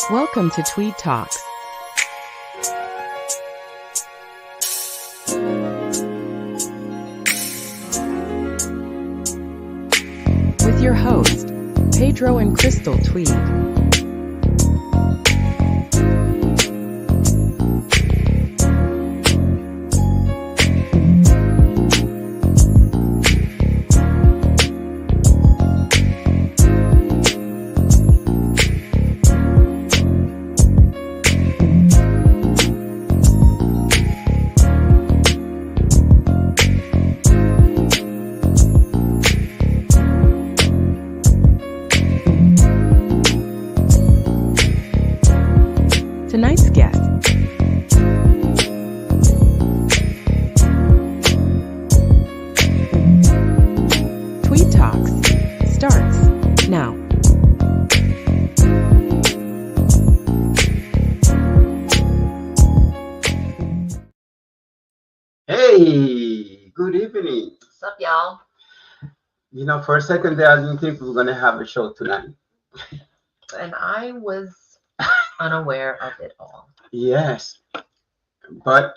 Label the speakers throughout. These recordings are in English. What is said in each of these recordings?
Speaker 1: Welcome to Tweed Talks. With your host, Pedro and Crystal Tweed. Tonight's guest. Tweed Talks starts now.
Speaker 2: Hey, good evening.
Speaker 3: What's up, y'all?
Speaker 2: You know, for a second there, I didn't think we were going to have a show tonight.
Speaker 3: And I was unaware of it all.
Speaker 2: Yes, but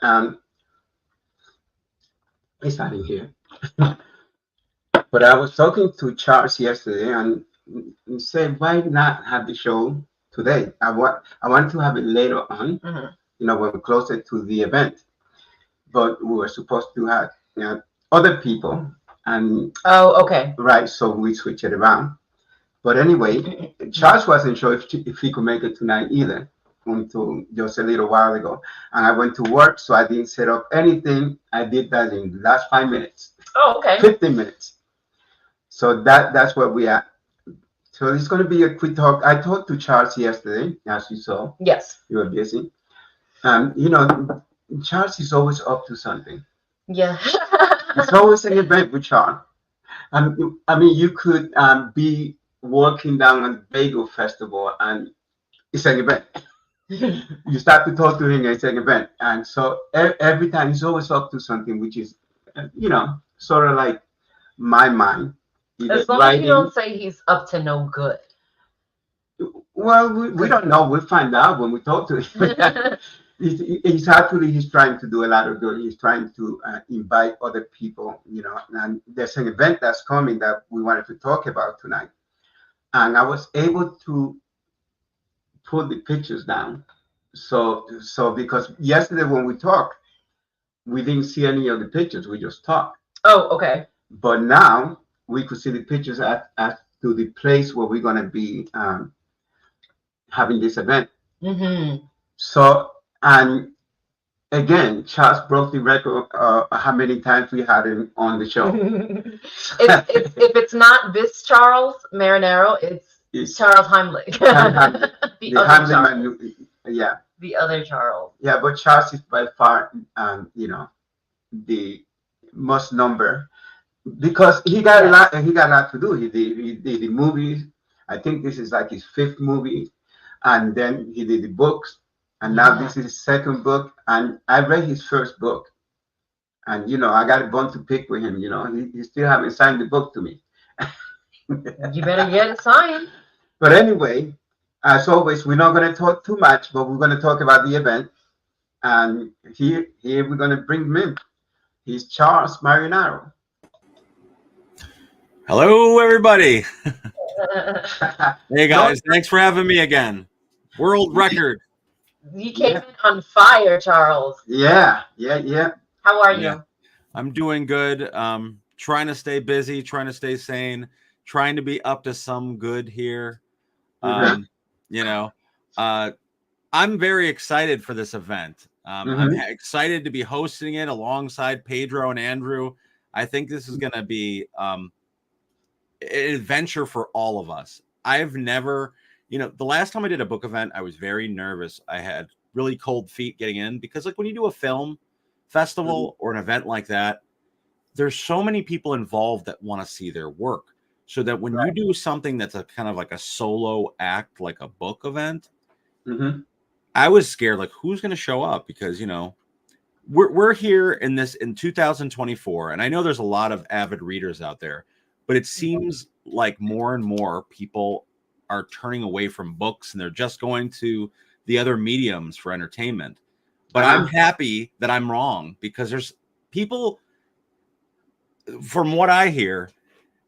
Speaker 2: it's not in here. But I was talking to Charles yesterday and he said, why not have the show today? I want to have it later on, you know, when we're closer to the event. But we were supposed to have other people. And
Speaker 3: Oh, okay.
Speaker 2: right, so we switch it around. But anyway, Charles wasn't sure if he could make it tonight either until just a little while ago. And I went to work, so I didn't set up anything. I did that in the last 5 minutes.
Speaker 3: Oh, okay.
Speaker 2: 15 minutes. So that's where we are. So it's going to be a quick talk. I talked to Charles yesterday, as you saw.
Speaker 3: Yes.
Speaker 2: You were busy. You know, Charles is always up to something.
Speaker 3: Yeah.
Speaker 2: It's always an event with Charles. I mean, you could be walking down a bagel festival and it's an event. You start to talk to him and it's an event. And so every time he's always up to something, which is, you know, sort of like my mind.
Speaker 3: As long as you don't say he's up to no good.
Speaker 2: Well, we don't know. We'll find out when we talk to him. He's trying to do a lot of good. He's trying to invite other people, you know, and there's an event that's coming that we wanted to talk about tonight. And I was able to put the pictures down. So because yesterday when we talked, we didn't see any of the pictures. We just talked.
Speaker 3: Oh, okay.
Speaker 2: But now we could see the pictures at to the place where we're going to be having this event. So, and again, Charles broke the record how many times we had him on the show.
Speaker 3: If it's not this Charles Marinaro, it's Charles Heimlich. The other Charles.
Speaker 2: Yeah.
Speaker 3: The other Charles.
Speaker 2: Yeah, but Charles is by far, you know, the most number because he got a lot. He got a lot to do. He did the movies. I think this is like his 5th movie, and then he did the books. And now this is his 2nd book, and I read his 1st book, and you know I got a bone to pick with him. You know he still haven't signed the book to me.
Speaker 3: You better get it signed.
Speaker 2: But anyway, as always, we're not going to talk too much, but we're going to talk about the event. And here we're going to bring him in. He's Charles Marinaro.
Speaker 4: Hello, everybody. Hey guys, thanks for having me again. World record.
Speaker 3: You came in on fire, Charles.
Speaker 2: Yeah.
Speaker 3: How are you?
Speaker 4: I'm doing good. Trying to stay busy, trying to stay sane, trying to be up to some good here. You know, I'm very excited for this event. I'm excited to be hosting it alongside Pedro and Andrew. I think this is going to be an adventure for all of us. I've never, you know, the last time I did a book event, I was very nervous. I had really cold feet getting in because like when you do a film festival or an event like that, there's so many people involved that want to see their work. So that when you do something that's a kind of like a solo act, like a book event, I was scared, like who's going to show up? Because, you know, we're here in 2024. And I know there's a lot of avid readers out there, but it seems like more and more people are turning away from books and they're just going to the other mediums for entertainment. But I'm happy that I'm wrong, because there's people, from what I hear,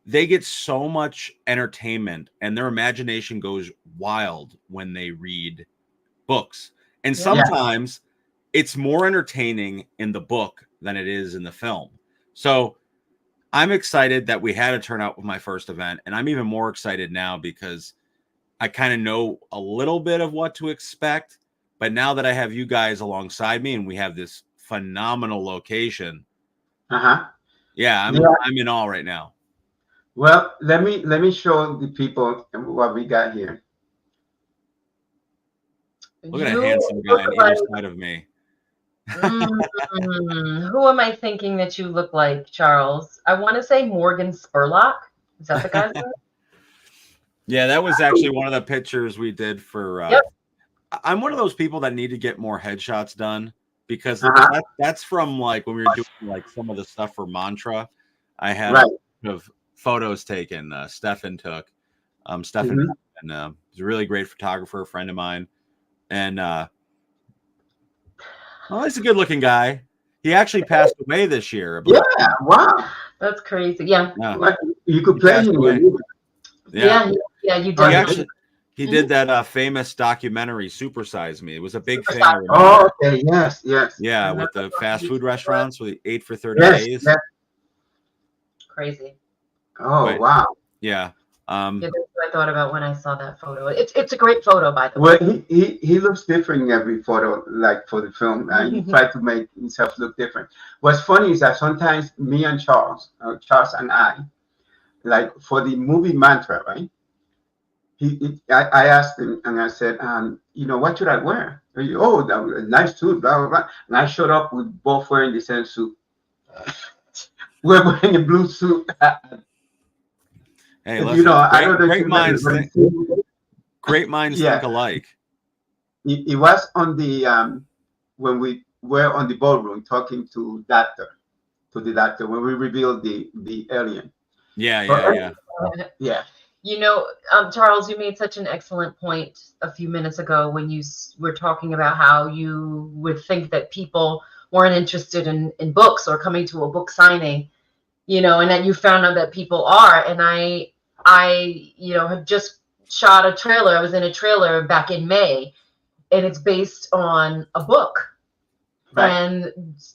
Speaker 4: they get so much entertainment and their imagination goes wild when they read books. And sometimes it's more entertaining in the book than it is in the film. So I'm excited that we had a turnout with my first event, and I'm even more excited now because I kind of know a little bit of what to expect. But now that I have you guys alongside me and we have this phenomenal location, I'm in awe right now.
Speaker 2: Well, let me show the people what we got here.
Speaker 4: Look at a handsome guy on either side of me.
Speaker 3: Who am I thinking that you look like, Charles? I want to say Morgan Spurlock. Is that the guy's name?
Speaker 4: Yeah, that was actually one of the pictures we did for. I'm one of those people that need to get more headshots done, because that's from like when we were doing like some of the stuff for Mantra. I had of photos taken. Stefan took. Stefan and he's a really great photographer, a friend of mine, and well, he's a good-looking guy. He actually passed away this year.
Speaker 2: Yeah, wow,
Speaker 3: that's crazy. Yeah,
Speaker 2: you could play him.
Speaker 3: Yeah, you did.
Speaker 4: He did that famous documentary, Super Size Me. It was a big thing.
Speaker 2: Oh, okay, yes.
Speaker 4: Yeah, with the fast food restaurants, we ate for 30 days.
Speaker 2: Yes.
Speaker 3: Crazy.
Speaker 2: Oh, wow.
Speaker 4: Yeah.
Speaker 3: That's what I thought about when I saw that photo. It's a great photo, by the
Speaker 2: way.
Speaker 3: Well,
Speaker 2: he looks different in every photo, like for the film. He tried to make himself look different. What's funny is that sometimes me and Charles and I, like for the movie Mantra, right? I asked him and I said, what should I wear? Oh, that was a nice suit, blah, blah, blah. And I showed up with both wearing the same suit. We're wearing a blue suit.
Speaker 4: Hey, listen, I don't know great minds think think alike.
Speaker 2: It was on the when we were on the ballroom talking to the doctor when we revealed the alien.
Speaker 4: Yeah.
Speaker 3: You know, Charles, you made such an excellent point a few minutes ago when you were talking about how you would think that people weren't interested in books or coming to a book signing, and that you found out that people are. And I have just shot a trailer. I was in a trailer back in May, and it's based on a book. Right. And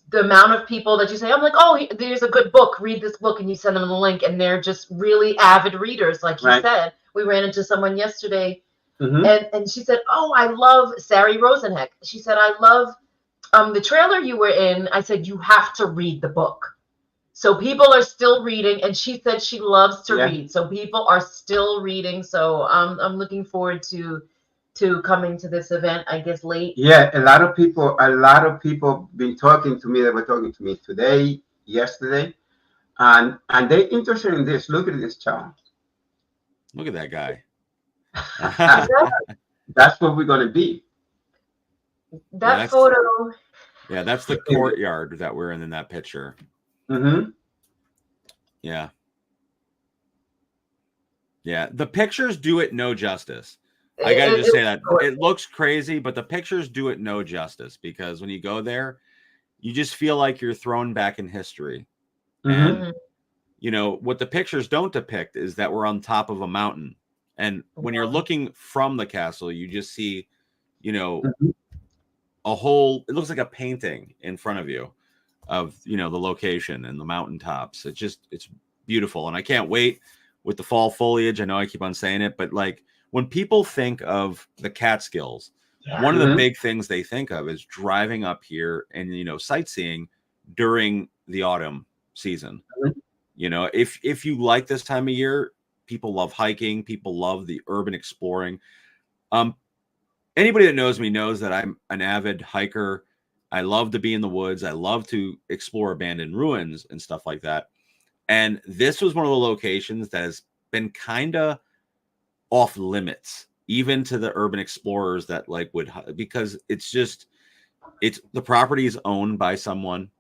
Speaker 3: the amount of people that you say, I'm like, oh, there's a good book, read this book, and you send them the link, and they're just really avid readers, like you said. We ran into someone yesterday, and she said, oh, I love Sari Rosenheck. She said, I love the trailer you were in. I said, you have to read the book. So people are still reading, and she said she loves to read. So people are still reading. So I'm looking forward to coming to this event, I guess late.
Speaker 2: Yeah, a lot of people been talking to me. They were talking to me today, yesterday, and they're interested in this. Look at this, Charles.
Speaker 4: Look at that guy.
Speaker 2: That's what we're gonna be.
Speaker 3: That photo.
Speaker 4: Yeah, that's the courtyard that we're in that picture. Yeah. The pictures do it no justice. I gotta just say that it looks crazy, but the pictures do it no justice, because when you go there, you just feel like you're thrown back in history. And what the pictures don't depict is that we're on top of a mountain, and when you're looking from the castle, you just see, a whole. It looks like a painting in front of you of the location and the mountaintops. It's beautiful, and I can't wait with the fall foliage. I know I keep on saying it, but like, when people think of the Catskills, one of the big things they think of is driving up here and, sightseeing during the autumn season. If you like this time of year, people love hiking. People love the urban exploring. Anybody that knows me knows that I'm an avid hiker. I love to be in the woods. I love to explore abandoned ruins and stuff like that. And this was one of the locations that has been kind of off limits, even to the urban explorers that because the property is owned by someone.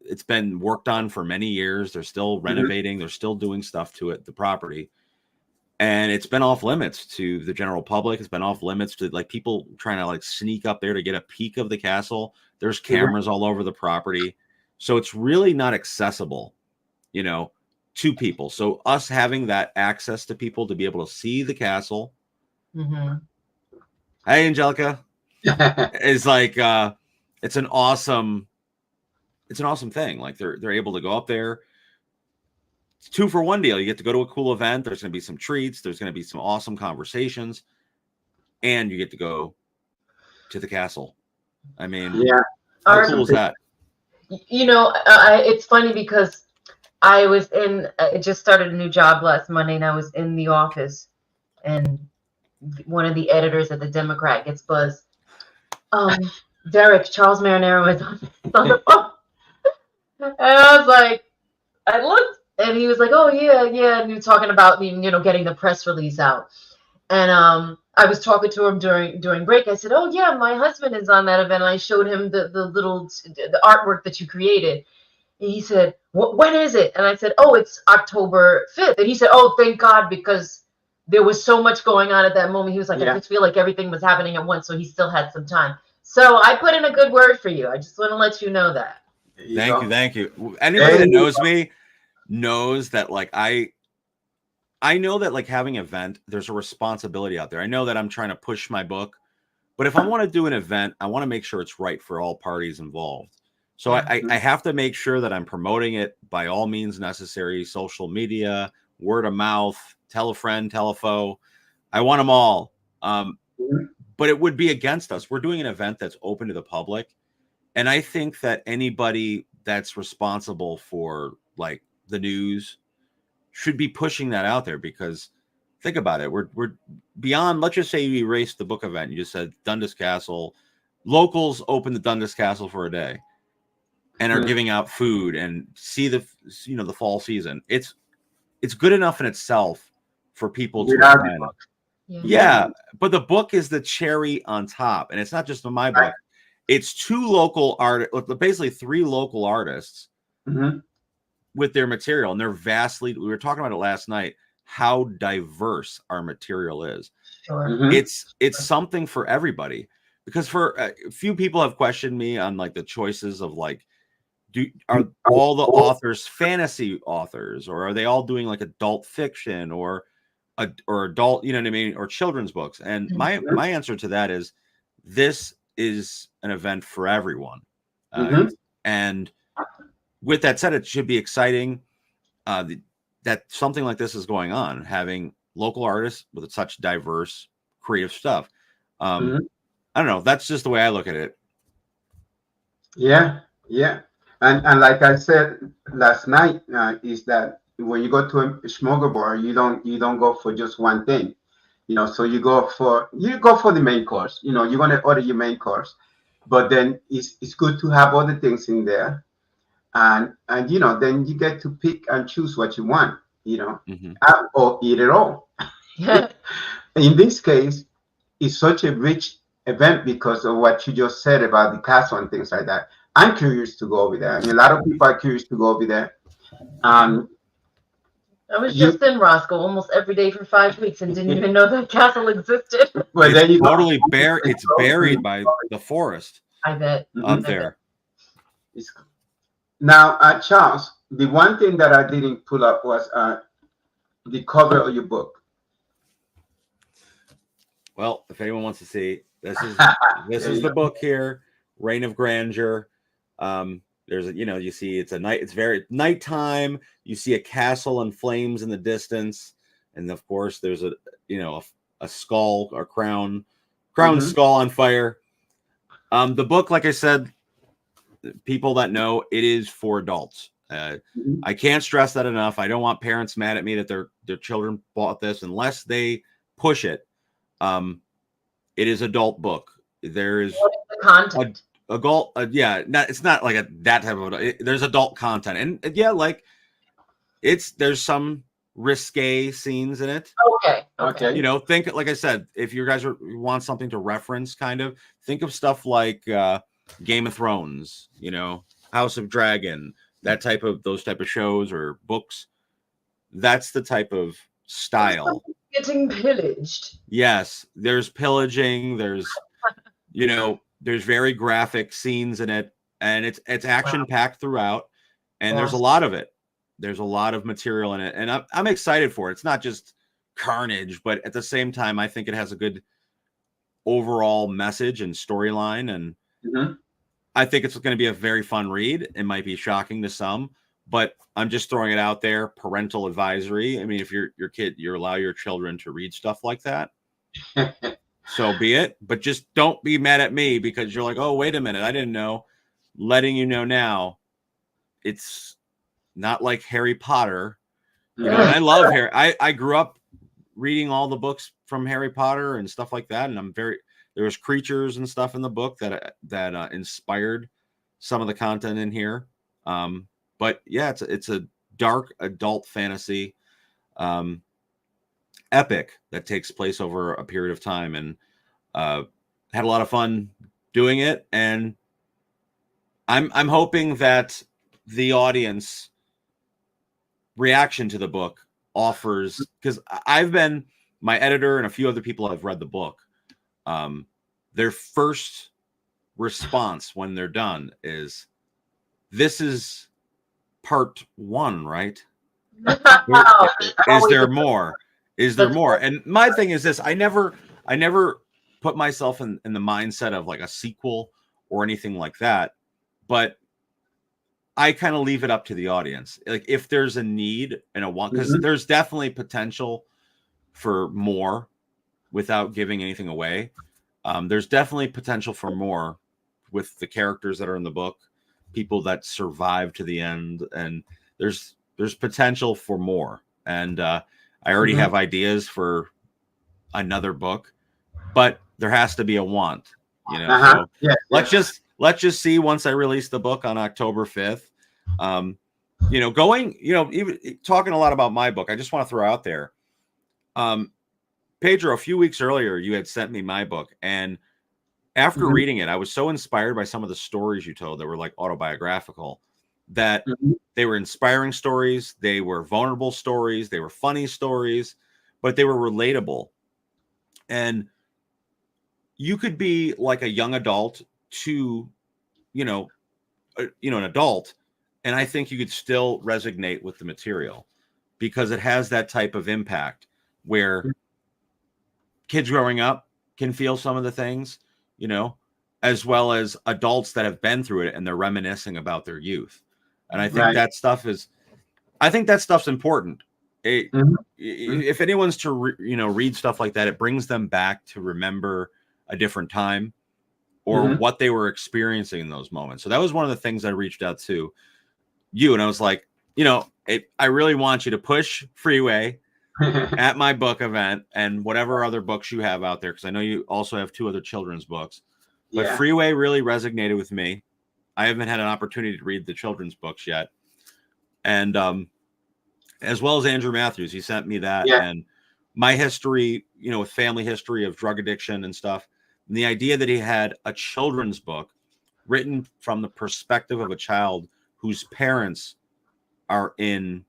Speaker 4: It's been worked on for many years. They're still renovating. They're still doing stuff to it, the property. and it's been off limits to the general public. It's been off limits to like people trying to like sneak up there to get a peek of the castle. There's cameras all over the property, so it's really not accessible, you know, to people. So us having that access to people to be able to see the castle. Hey, Angelica, is like it's an awesome thing. Like they're able to go up there. It's 2-for-1 deal. You get to go to a cool event. There's going to be some treats. There's going to be some awesome conversations, and you get to go to the castle. I mean,
Speaker 2: yeah,
Speaker 4: how cool is that?
Speaker 3: You know, it's funny because I just started a new job last Monday, and I was in the office, and one of the editors at the Democrat gets buzzed. Derek, Charles Marinaro is on the phone. And I was like, I looked, and he was like, oh, yeah. And he was talking about, you know, getting the press release out. And I was talking to him during break. I said, oh, yeah, my husband is on that event. And I showed him the artwork that you created. And he said, when is it? And I said, oh, it's October 5th. And he said, oh, thank God, because there was so much going on at that moment. He was like, I just feel like everything was happening at once. So he still had some time. So I put in a good word for you. I just want to let you know that.
Speaker 4: Thank you. Anybody that knows me knows that like I know that like having an event, there's a responsibility out there. I know that I'm trying to push my book, but if I want to do an event, I want to make sure it's right for all parties involved. So I have to make sure that I'm promoting it by all means necessary, social media, word of mouth, tell a friend, tell a foe. I want them all. But it would be against us. We're doing an event that's open to the public. And I think that anybody that's responsible for like the news should be pushing that out there, because think about it. We're beyond, let's just say you erased the book event. You just said Dundas Castle. Locals open the Dundas Castle for a day and are giving out food and see the fall season. It's good enough in itself for people to attend. Yeah, but the book is the cherry on top, and it's not just in my book. It's 2 local artists, basically 3 local artists with their material, and they're vastly. We were talking about it last night. How diverse our material is. It's something for everybody, because for a few people have questioned me on like the choices of like, are all the authors fantasy authors, or are they all doing like adult fiction or adult, you know what I mean, or children's books? And my answer to that is, this is an event for everyone. And with that said, it should be exciting that something like this is going on, having local artists with such diverse creative stuff. I don't know. That's just the way I look at it.
Speaker 2: Yeah. And like I said last night, is that when you go to a smoker bar, you don't go for just one thing, you know. So you go for the main course. You know, you're gonna order your main course, but then it's good to have other things in there, and you know, then you get to pick and choose what you want, you know, or eat it all. In this case, it's such a rich event because of what you just said about the castle and things like that. I'm curious to go over there. I mean, a lot of people are curious to go over there.
Speaker 3: I was just in Roscoe almost every day for 5 weeks and didn't even know that castle existed.
Speaker 2: Well,
Speaker 4: it's totally bare. It's buried by the forest.
Speaker 3: I bet.
Speaker 4: Up there.
Speaker 2: Now, Charles, the one thing that I didn't pull up was the cover of your book.
Speaker 4: Well, if anyone wants to see, this is the book here, Reign of Grandeur. There's a, you see it's very nighttime. You see a castle in flames in the distance. And of course there's a skull or crown skull on fire. The book, like I said, people that know, it is for adults. I can't stress that enough. I don't want parents mad at me that their children bought this unless they push it. It is adult book. There is
Speaker 3: the content.
Speaker 4: Adult, it's not like that type of. There's adult content, and like there's some risque scenes in it.
Speaker 3: Okay.
Speaker 4: You know, think, like I said, if you guys want something to reference, kind of think of stuff like Game of Thrones, you know, House of Dragon, those type of shows or books. That's the type of style
Speaker 3: getting pillaged.
Speaker 4: Yes, there's pillaging. There's there's very graphic scenes in it, and it's action packed throughout, and there's a
Speaker 3: Awesome.
Speaker 4: lot of it. There's a lot of material in it, and I'm excited for it. It's not just carnage, but at the same time, I think it has a good overall message and storyline, and
Speaker 2: Mhm.
Speaker 4: I think it's going to be a very fun read. It might be shocking to some, but I'm just throwing it out there. Parental advisory. I mean, if your kid, you allow your children to read stuff like that, so be it. But just don't be mad at me because you're like, oh, wait a minute, I didn't know. Letting you know now, it's not like Harry Potter, and I love Harry. I grew up reading all the books from Harry Potter and stuff like that, and there was creatures and stuff in the book that inspired some of the content in here. But yeah, it's a dark adult fantasy epic that takes place over a period of time, and had a lot of fun doing it. And I'm hoping that the audience reaction to the book offers, because my editor and a few other people have read the book. Their first response when they're done is, "This is part 1, right? Is there more? Is there more?" And my thing is this: I never put myself in the mindset of like a sequel or anything like that, but I kind of leave it up to the audience. Like if there's a need and a want, because there's definitely potential for more without giving anything away. There's definitely potential for more with the characters that are in the book, people that survive to the end, and there's potential for more. And I already have ideas for another book, but there has to be a want, So
Speaker 2: Yeah.
Speaker 4: let's just see once I release the book on October 5th. Even talking a lot about my book, I just want to throw out there. Pedro, a few weeks earlier, you had sent me my book, and after reading it, I was so inspired by some of the stories you told that were like autobiographical, that they were inspiring stories, they were vulnerable stories, they were funny stories, but they were relatable. And you could be like a young adult to, an adult, and I think you could still resonate with the material because it has that type of impact where kids growing up can feel some of the things, as well as adults that have been through it and they're reminiscing about their youth. And I think that stuff's important. If anyone's to read stuff like that, it brings them back to remember a different time or what they were experiencing in those moments. So that was one of the things I reached out to you, and I was like, I really want you to push Freeway at my book event and whatever other books you have out there, because I know you also have 2 other children's books. But Freeway really resonated with me. I haven't had an opportunity to read the children's books yet. And as well as Andrew Matthews, he sent me that. And my history, with family history of drug addiction and stuff. And the idea that he had a children's book written from the perspective of a child whose parents are in,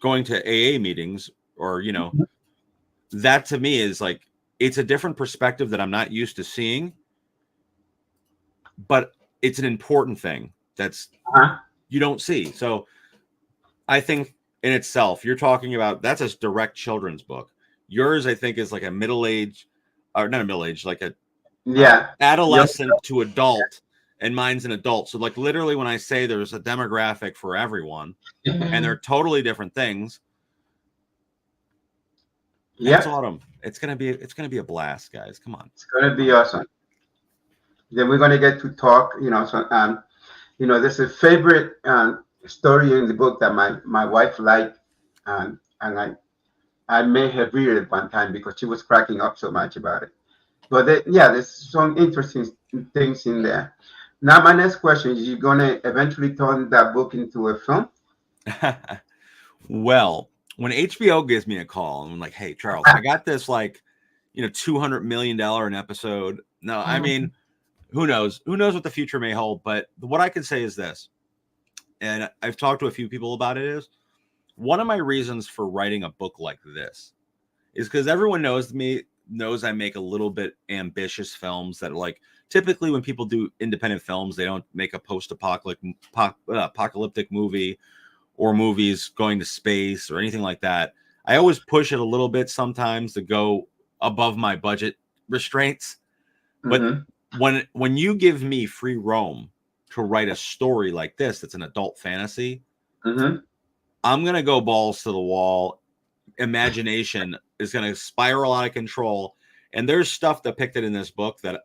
Speaker 4: going to AA meetings or, that to me is like, it's a different perspective that I'm not used to seeing, but it's an important thing that's you don't see. So I think in itself, you're talking about, that's a direct children's book. Yours, I think, is like a middle-aged, or not a middle-aged, like a adolescent to adult, and mine's an adult. So like literally when I say there's a demographic for everyone and they're totally different things. It's autumn. It's gonna be a blast, guys. Come on.
Speaker 2: It's gonna be awesome. Then we're gonna get to talk, so there's a favorite story in the book that my wife liked, and I may have read it one time because she was cracking up so much about it. But there's some interesting things in there. Now, my next question is: you gonna eventually turn that book into a film?
Speaker 4: Well, when HBO gives me a call and I'm like, "Hey, Charles, I got this $200 million an episode." No, I mean, who knows? Who knows what the future may hold? But what I can say is this, and I've talked to a few people about it, is one of my reasons for writing a book like this is because everyone knows I make a little bit ambitious films that are like, typically when people do independent films, they don't make a post-apocalyptic movie or movies going to space or anything like that. I always push it a little bit sometimes to go above my budget restraints. But when you give me free roam to write a story like this, that's an adult fantasy, I'm going to go balls to the wall. Imagination is going to spiral out of control. And there's stuff depicted in this book that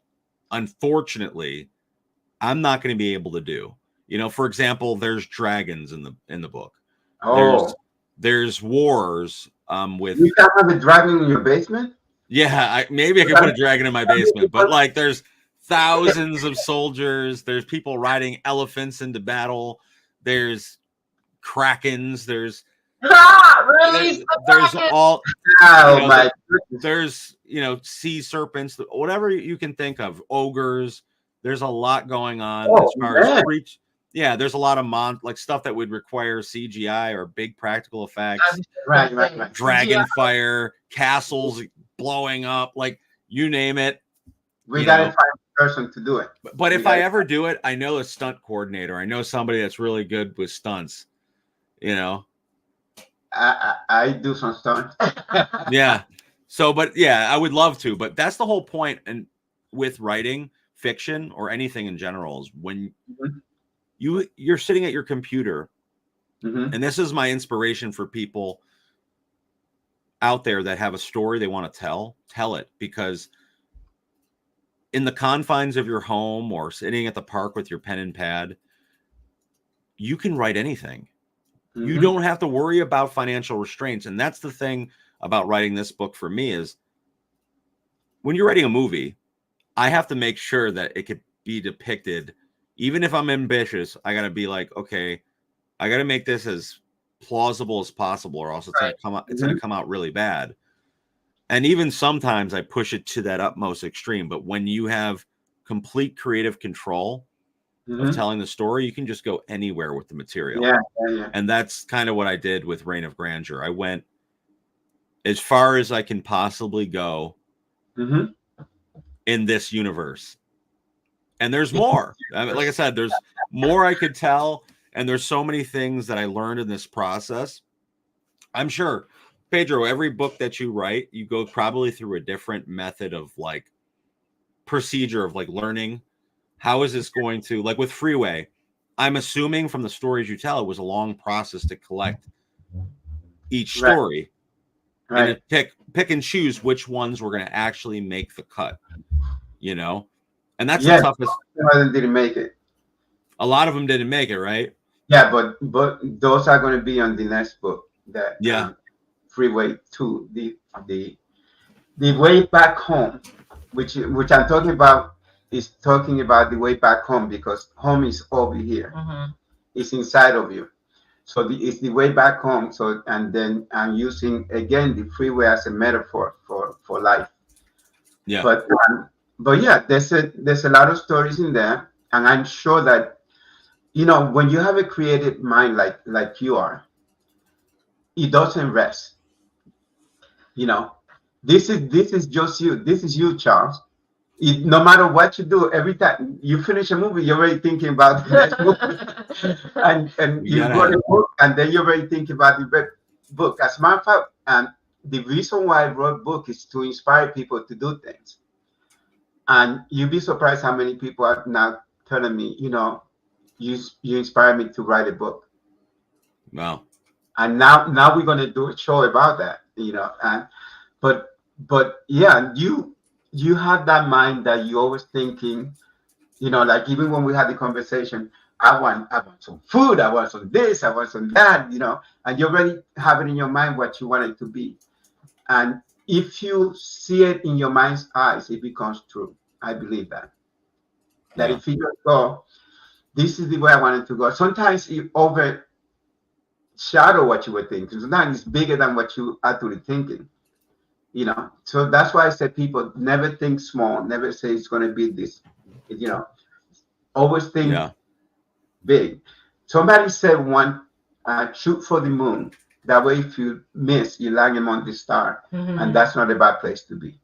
Speaker 4: unfortunately I'm not going to be able to do. You know, for example, there's dragons in the book.
Speaker 2: Oh,
Speaker 4: there's wars with.
Speaker 2: You can't have a dragon in your basement?
Speaker 4: Yeah, maybe I could put a dragon in my basement, but like there's thousands of soldiers. There's people riding elephants into battle. There's krakens. There's all.
Speaker 2: Oh my goodness.
Speaker 4: There's sea serpents, whatever you can think of, ogres. There's a lot going on as far as creatures. Yeah, there's a lot of like stuff that would require CGI or big practical effects.
Speaker 2: Right.
Speaker 4: Dragon fire, castles blowing up, like you name it.
Speaker 2: We gotta find a person to do it.
Speaker 4: But if I ever do it, I know a stunt coordinator. I know somebody that's really good with stunts.
Speaker 2: I do some stunts.
Speaker 4: Yeah. So, but yeah, I would love to. But that's the whole point. And with writing fiction or anything in general is when you're sitting at your computer, and this is my inspiration for people out there that have a story they want to tell it, because in the confines of your home or sitting at the park with your pen and pad, you can write anything. You don't have to worry about financial restraints. And that's the thing about writing this book for me is when you're writing a movie, I have to make sure that it could be depicted. Even if I'm ambitious, I got to be like, okay, I got to make this as plausible as possible, or else it's going to come out. It's going to come out really bad. And even sometimes I push it to that utmost extreme. But when you have complete creative control of telling the story, you can just go anywhere with the material.
Speaker 2: Yeah.
Speaker 4: And that's kind of what I did with Reign of Grandeur. I went as far as I can possibly go in this universe. And there's more. I mean, like I said, there's more I could tell. And there's so many things that I learned in this process. I'm sure, Pedro, every book that you write, you go probably through a different method of like procedure of like learning. How is this going to, like with Freeway, I'm assuming from the stories you tell, it was a long process to collect each story.
Speaker 2: Right.
Speaker 4: And to pick and choose which ones were going to actually make the cut, And that's the toughest.
Speaker 2: A lot of them didn't make it.
Speaker 4: A lot of them didn't make it, right?
Speaker 2: Yeah, but those are going to be on the next book. That Freeway 2, the way back home, which I'm talking about, is talking about the way back home, because home is over here. It's inside of you. So it's the way back home. So, and then I'm using again the freeway as a metaphor for life.
Speaker 4: Yeah.
Speaker 2: But yeah, there's a lot of stories in there, and I'm sure that when you have a creative mind like you are, it doesn't rest. This is just you. This is you, Charles. No matter what you do, every time you finish a movie, you're already thinking about the next movie. and you wrote a book, and then you're already thinking about the book. As a matter of fact, the reason why I wrote book is to inspire people to do things. And you'd be surprised how many people are now telling me, you inspire me to write a book.
Speaker 4: Wow.
Speaker 2: And now we're going to do a show about that, but yeah, you have that mind that you're always thinking, like even when we had the conversation, I want some food, I want some this, I want some that, and you already have it in your mind what you want it to be. And if you see it in your mind's eyes, it becomes true. I believe that. That if you just go, this is the way I want it to go. Sometimes it overshadow what you were thinking. Sometimes it's bigger than what you actually thinking. So that's why I said people never think small, never say it's going to be this, always think big. Somebody said shoot for the moon, That way, if you miss, you land him on the star, and that's not a bad place to be.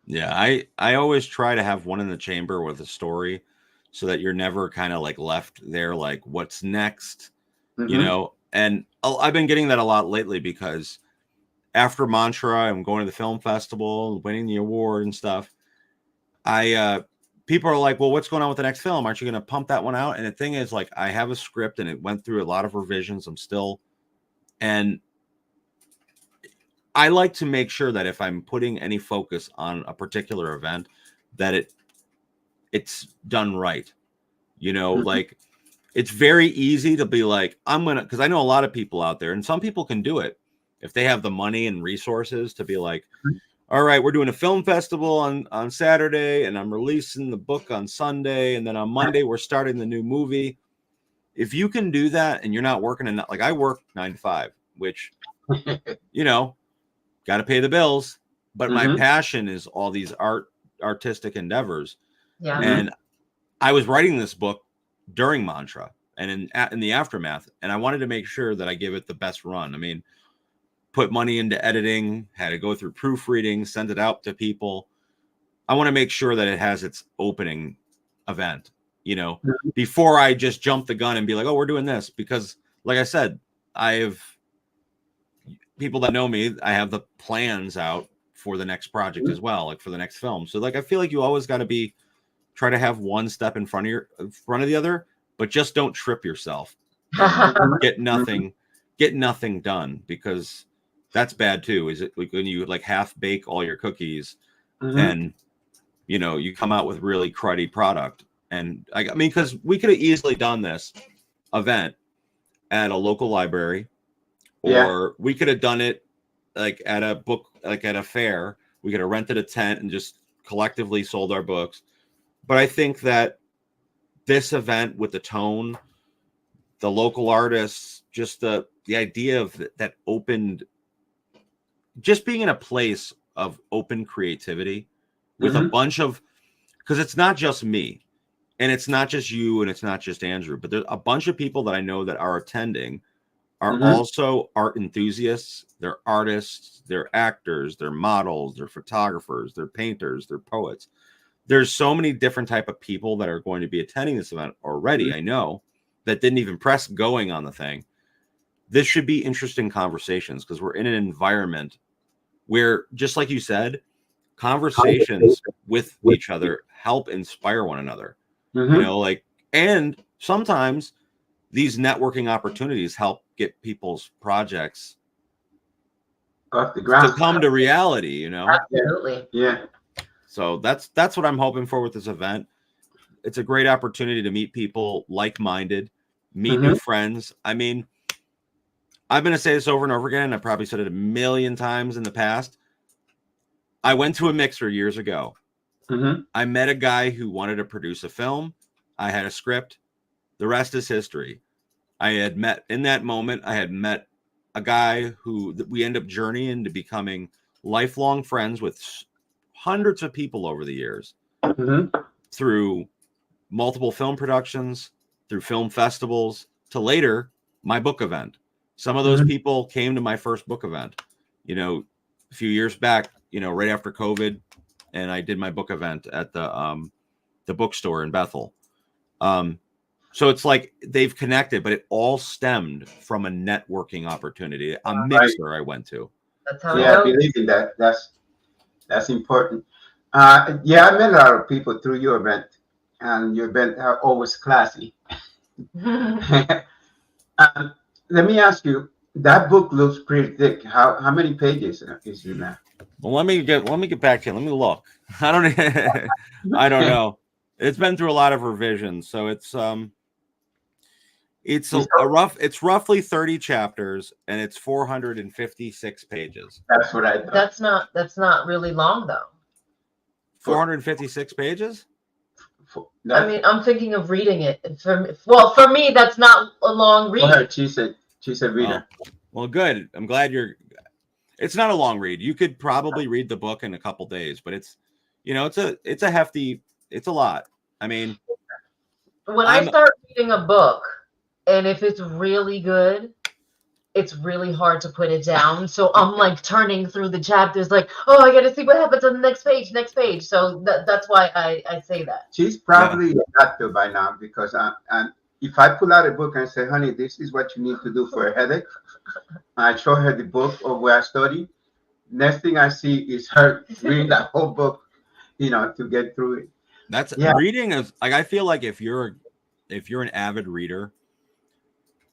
Speaker 4: Yeah, I always try to have one in the chamber with a story, so that you're never kind of like left there like what's next, you know. And I've been getting that a lot lately because after Mantra, I'm going to the film festival, winning the award and stuff. People are like, well, what's going on with the next film? Aren't you going to pump that one out? And the thing is, like, I have a script and it went through a lot of revisions. And I like to make sure that if I'm putting any focus on a particular event, that it's done right. You know, like, it's very easy to be like, because I know a lot of people out there, and some people can do it if they have the money and resources to be like, all right, we're doing a film festival on Saturday, and I'm releasing the book on Sunday, and then on Monday we're starting the new movie. If you can do that and you're not working like I work 9 to 5, which, you know, got to pay the bills, but my passion is all these artistic endeavors.
Speaker 3: Yeah.
Speaker 4: And I was writing this book during Mantra and in the aftermath, and I wanted to make sure that I give it the best run. I mean, put money into editing, had to go through proofreading, send it out to people. I want to make sure that it has its opening event, you know, before I just jump the gun and be like, oh, we're doing this. Because like I said, I have people that know me, I have the plans out for the next project as well, like for the next film. So like, I feel like you always got to try to have one step in front of the other, but just don't trip yourself. Get nothing done, because that's bad too. Is it like when you like half bake all your cookies and, you know, you come out with really cruddy product. And I mean, because we could have easily done this event at a local library, or we could have done it like at a book, like at a fair. We could have rented a tent and just collectively sold our books. But I think that this event with the tone, the local artists, just the idea of that opened, just being in a place of open creativity with a bunch of, because it's not just me and it's not just you and it's not just Andrew, but there's a bunch of people that I know that are attending are also art enthusiasts. They're artists, they're actors, they're models, they're photographers, they're painters, they're poets. There's so many different type of people that are going to be attending this event already. I know that didn't even press going on the thing. This should be interesting conversations because we're in an environment where, just like you said, conversations with each other help inspire one another. You know, like, and sometimes these networking opportunities help get people's projects
Speaker 2: off the ground
Speaker 4: to come to reality, you know?
Speaker 3: Absolutely.
Speaker 2: Yeah.
Speaker 4: So that's what I'm hoping for with this event. It's a great opportunity to meet people like-minded, meet new friends. I mean, I'm going to say this over and over again. I probably said it a million times in the past. I went to a mixer years ago. I met a guy who wanted to produce a film. I had a script. The rest is history. I had met in that moment. I had met a guy who we end up journeying to becoming lifelong friends with hundreds of people over the years through multiple film productions, through film festivals, to later my book event. Some of those people came to my first book event, you know, a few years back, you know, right after COVID, and I did my book event at the bookstore in Bethel. So it's like they've connected, but it all stemmed from a networking opportunity, a mixer I went to.
Speaker 3: That's how
Speaker 2: I
Speaker 3: it goes.
Speaker 2: believe in that. That's important. Yeah, I met a lot of people through your event, and your event are always classy. Let me ask you, that book looks pretty thick. How many pages is in that?
Speaker 4: Well, let me get back to you. Let me look. I don't know. It's been through a lot of revisions, so it's roughly 30 chapters and it's 456 pages.
Speaker 2: That's what I thought.
Speaker 3: That's not really long though.
Speaker 4: 456 pages?
Speaker 3: I mean, I'm thinking of reading it. For me, that's not a long read.
Speaker 2: Well, she said read it.
Speaker 4: Well, good. I'm glad it's not a long read. You could probably read the book in a couple days, but it's, you know, it's a hefty, it's a lot. I mean,
Speaker 3: when I start reading a book, and if it's really good, it's really hard to put it down. So I'm like turning through the chapters, like, oh, I got to see what happens on the next page. So that's why I say that.
Speaker 2: She's probably a doctor by now because if I pull out a book and say, honey, this is what you need to do for a headache, I show her the book of where I study. Next thing I see is her reading that whole book, to get through it.
Speaker 4: That's
Speaker 2: Yeah.
Speaker 4: reading is like, I feel like if you're an avid reader,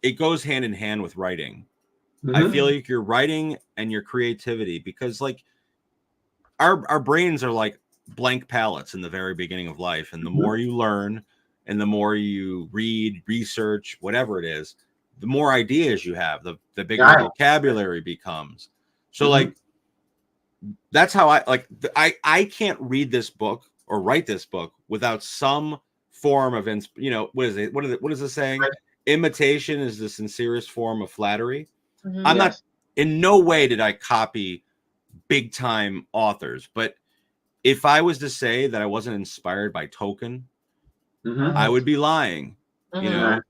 Speaker 4: it goes hand in hand with writing. I
Speaker 2: Mhm.
Speaker 4: feel like your writing and your creativity, because like our brains are like blank palettes in the very beginning of life, and the more you learn and the more you read, research, whatever it is, the more ideas you have, the bigger
Speaker 2: Right.
Speaker 4: your vocabulary becomes. So like that's how I can't read this book or write this book without some form of what is it? What is the saying?
Speaker 2: Right.
Speaker 4: Imitation is the sincerest form of flattery.
Speaker 3: Mhm.
Speaker 4: I'm not
Speaker 2: Yes.
Speaker 4: in no way did I copy big time authors, but if I was to say that I wasn't inspired by Tolkien,
Speaker 2: Mhm.
Speaker 4: I would be lying. You
Speaker 3: Mhm.
Speaker 4: know,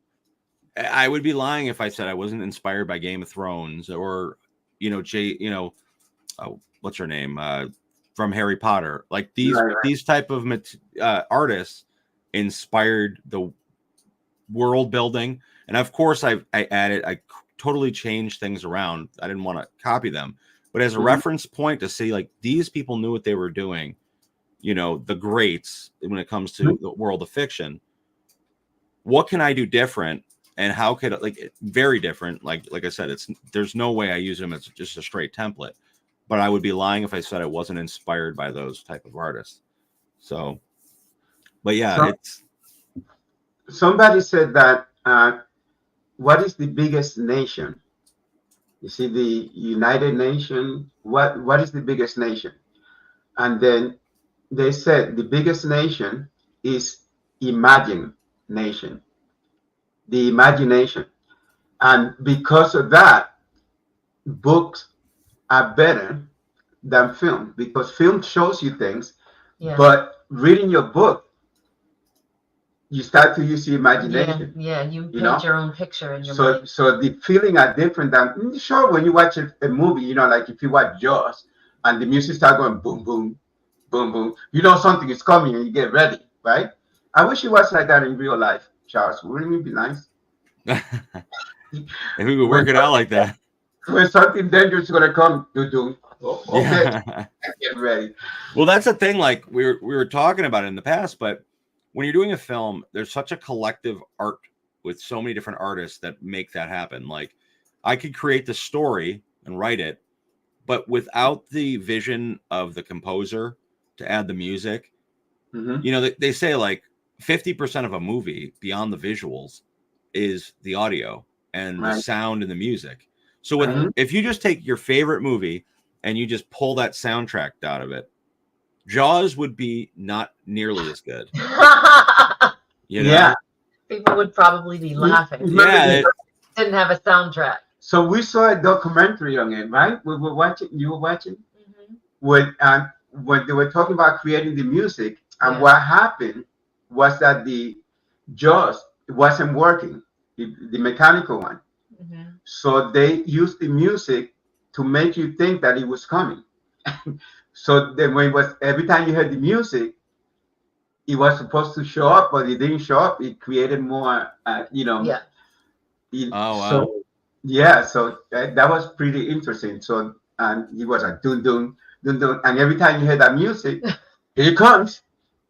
Speaker 4: I would be lying if I said I wasn't inspired by Game of Thrones or what's her name from Harry Potter. Like these type of artists inspired the world building, and of course I totally changed things around. I didn't want to copy them, but as a reference point to see like these people knew what they were doing, the greats when it comes to the world of fiction. What can I do different, and how could very different? Like I said, there's no way I use them as just a straight template, but I would be lying if I said I wasn't inspired by those type of artists. So, but yeah,
Speaker 2: Somebody said that what is the biggest nation? You see, the United Nation. What is the biggest nation? And then they said the biggest nation is imagination, the imagination. And because of that, books are better than film because film shows you things, but reading your book, you start to use your imagination.
Speaker 3: Yeah, you paint your own picture in your mind.
Speaker 2: So the feeling are different than sure when you watch a movie, like if you watch Jaws and the music start going boom, boom, boom, boom, something is coming and you get ready, right? I wish it was like that in real life, Charles. Wouldn't it be nice?
Speaker 4: if we could work it out like that.
Speaker 2: When something dangerous is gonna come, do. Okay, get ready.
Speaker 4: Well, that's the thing. Like we were talking about it in the past, but when you're doing a film, there's such a collective art with so many different artists that make that happen. Like I could create the story and write it, but without the vision of the composer to add the music, they say like 50% of a movie beyond the visuals is the audio and the sound and the music. So if you just take your favorite movie and you just pull that soundtrack out of it, Jaws would be not nearly as good.
Speaker 2: Yeah.
Speaker 3: People would probably be laughing.
Speaker 4: Yeah.
Speaker 3: Didn't have a soundtrack.
Speaker 2: So we saw a documentary on it, right? You were watching? When they were talking about creating the music, and what happened was that the Jaws wasn't working, the mechanical one. So they used the music to make you think that it was coming. So then when every time you heard the music, it was supposed to show up, but it didn't show up. It created more,
Speaker 3: Yeah.
Speaker 2: So that was pretty interesting. So and it was like dun dun dun dun, and every time you hear that music, here it comes,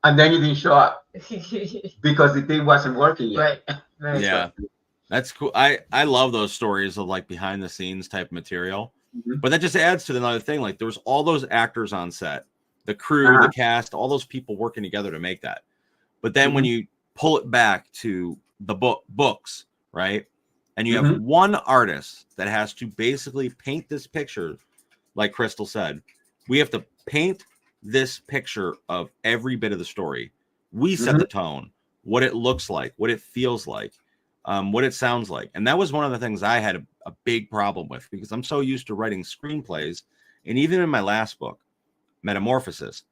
Speaker 2: and then it didn't show up because the thing wasn't working yet.
Speaker 3: Right.
Speaker 4: Yeah. That's cool. I love those stories of like behind the scenes type material. But that just adds to another thing. Like there was all those actors on set, the crew, the cast, all those people working together to make that. But then when you pull it back to the books, right? And you have one artist that has to basically paint this picture, like Crystal said, we have to paint this picture of every bit of the story. We set the tone, what it looks like, what it feels like, what it sounds like. And that was one of the things I had a big problem with because I'm so used to writing screenplays. And even in my last book, Metamorphosis,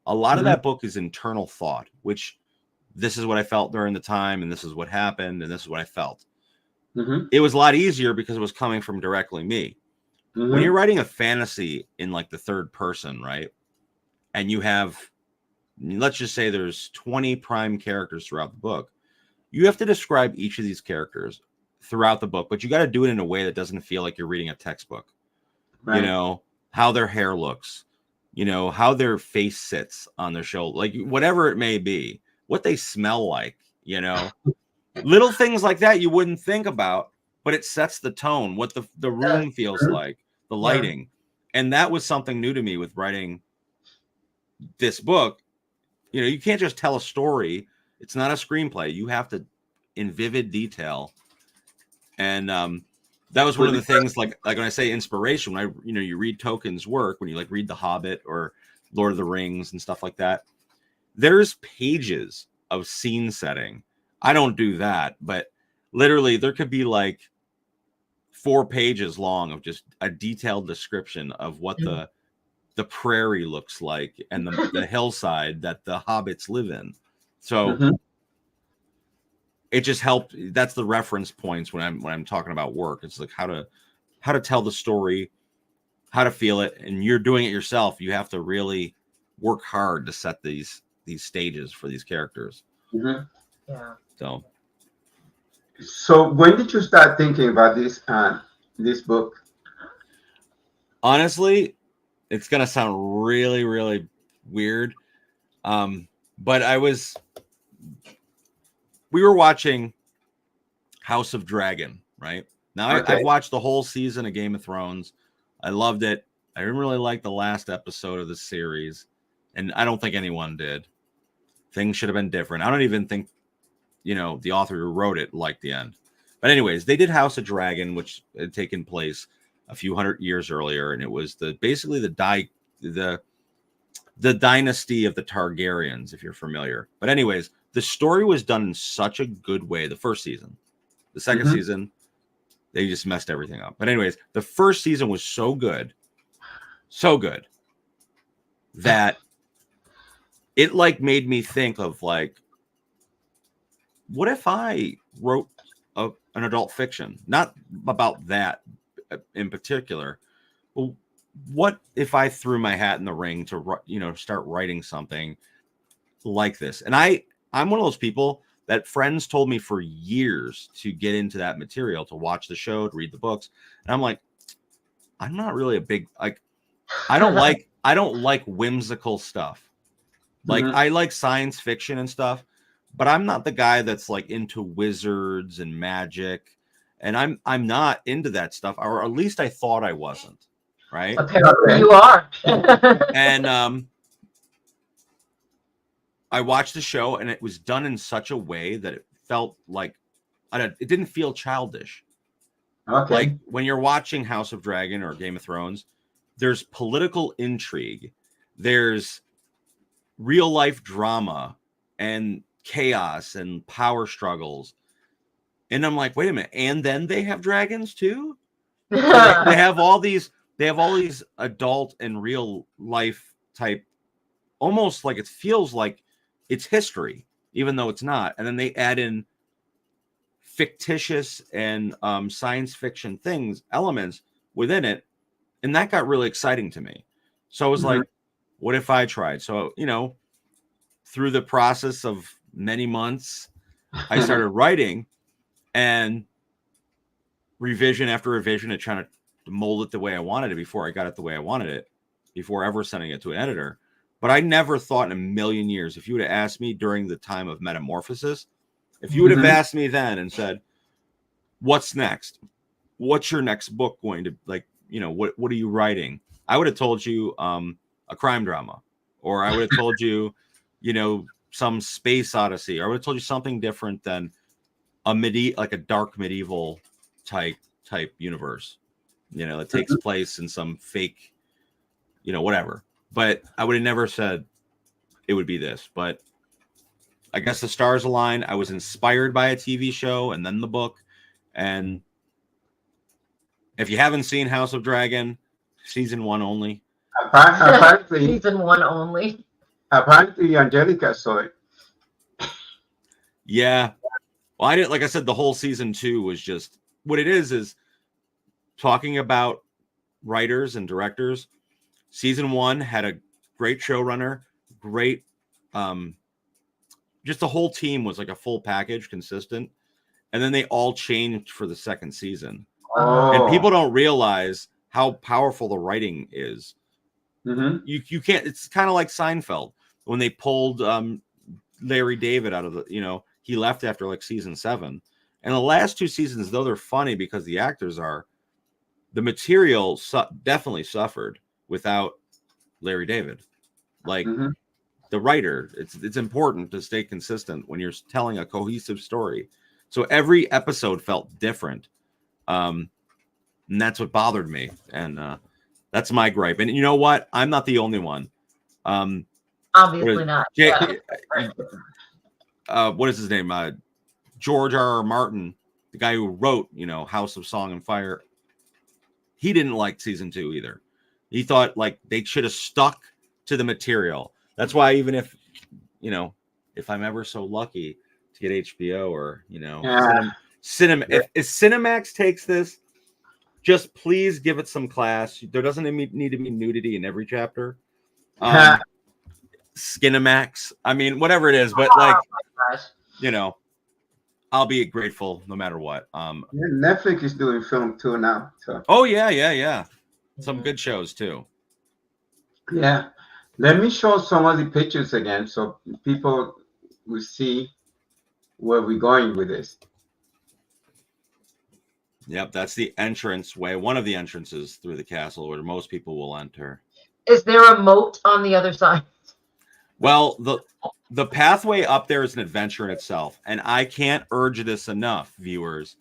Speaker 4: a lot of that book is internal thought, which this is what I felt during the time, and this is what happened, and this is what I felt. it was a lot easier because it was coming from directly me. When you're writing a fantasy in like the third person, right? And you have, let's just say there's 20 prime characters throughout the book. You have to describe each of these characters throughout the book, but you got to do it in a way that doesn't feel like you're reading a textbook. Right. You know, how their hair looks, you know, how their face sits on their shoulder, like whatever it may be, what they smell like, you know, little things like that you wouldn't think about, but it sets the tone, what the room feels like, the lighting. And that was something new to me with writing this book. You know, you can't just tell a story. It's not a screenplay. You have to, in vivid detail. And that was one of the things, like when I say inspiration, when you read Tolkien's work, when you like read The Hobbit or Lord of the Rings and stuff like that, there's pages of scene setting. I don't do that, but literally there could be like 4 pages long of just a detailed description of what the prairie looks like and the hillside that the hobbits live in. So it just helped. That's the reference points when I'm talking about work. It's like how to tell the story, how to feel it, and you're doing it yourself. You have to really work hard to set these stages for these characters.
Speaker 3: Yeah.
Speaker 2: So when did you start thinking about this book?
Speaker 4: Honestly, it's gonna sound really, really weird, but we were watching House of Dragon, right? Now I've watched the whole season of Game of Thrones. I loved it. I didn't really like the last episode of the series, and I don't think anyone did. Things should have been different. I don't even think, the author who wrote it liked the end. But anyways, they did House of Dragon, which had taken place a few hundred years earlier, and it was basically the dynasty of the Targaryens, if you're familiar. But anyways, the story was done in such a good way. The first season, the second season, they just messed everything up. But anyways, the first season was so good that it like made me think of like, what if I wrote an adult fiction, not about that in particular, but what if I threw my hat in the ring to, start writing something like this? And I'm one of those people that friends told me for years to get into that material, to watch the show, to read the books. And I'm like, I'm not really a big, like, I don't like whimsical stuff. Like I like science fiction and stuff, but I'm not the guy that's like into wizards and magic. And I'm not into that stuff, or at least I thought I wasn't. Right?
Speaker 3: Apparently you are.
Speaker 4: And I watched the show, and it was done in such a way that it felt like it didn't feel childish.
Speaker 2: Okay.
Speaker 4: Like when you're watching House of Dragon or Game of Thrones, there's political intrigue, there's real life drama and chaos and power struggles. And I'm like, wait a minute. And then they have dragons too? they have all these adult and real life type, almost like it feels like it's history, even though it's not. And then they add in fictitious and science fiction elements within it. And that got really exciting to me. So I was like, what if I tried? So, through the process of many months, I started writing, and revision after revision and trying to mold it the way I wanted it before I got it the way I wanted it, before ever sending it to an editor. But I never thought in a million years, if you would have asked me during the time of Metamorphosis, if you would have asked me then and said, what's next? What's your next book going to, like, what are you writing? I would have told you a crime drama, or I would have told you, some space odyssey, or I would have told you something different than like a dark medieval type universe, that takes place in some fake, whatever. But I would have never said it would be this. But I guess the stars aligned. I was inspired by a TV show and then the book. And if you haven't seen House of Dragon, season 1 only.
Speaker 2: Apparently,
Speaker 3: season 1 only.
Speaker 2: Apparently, Angelica saw it.
Speaker 4: Yeah. Well, I didn't, like I said, the whole season 2 was just what it is talking about writers and directors. Season 1 had a great showrunner, great, just the whole team was like a full package, consistent. And then they all changed for the second season.
Speaker 2: Oh.
Speaker 4: And people don't realize how powerful the writing is.
Speaker 2: Mm-hmm.
Speaker 4: You can't, it's kind of like Seinfeld when they pulled Larry David out of the, he left after like season 7. And the last 2 seasons, though they're funny because the actors are, the material definitely suffered without Larry David. Like the writer, it's important to stay consistent when you're telling a cohesive story. So every episode felt different. And that's what bothered me. And that's my gripe. And you know what? I'm not the only one.
Speaker 3: Obviously not.
Speaker 4: What is his name? George R.R. Martin, the guy who wrote, House of Song and Fire. He didn't like season 2 either. He thought like they should have stuck to the material. That's why even if I'm ever so lucky to get HBO or, if Cinemax takes this, just please give it some class. There doesn't need to be nudity in every chapter. Skinemax. I mean, whatever it is, but I'll be grateful no matter what.
Speaker 2: Netflix is doing film too now. So.
Speaker 4: Oh yeah. Some good shows too.
Speaker 2: Yeah. Let me show some of the pictures again so people will see where we're going with this.
Speaker 4: Yep, that's the entrance way. One of the entrances through the castle where most people will enter.
Speaker 3: Is there a moat on the other side?
Speaker 4: Well, the pathway up there is an adventure in itself. And I can't urge this enough, viewers.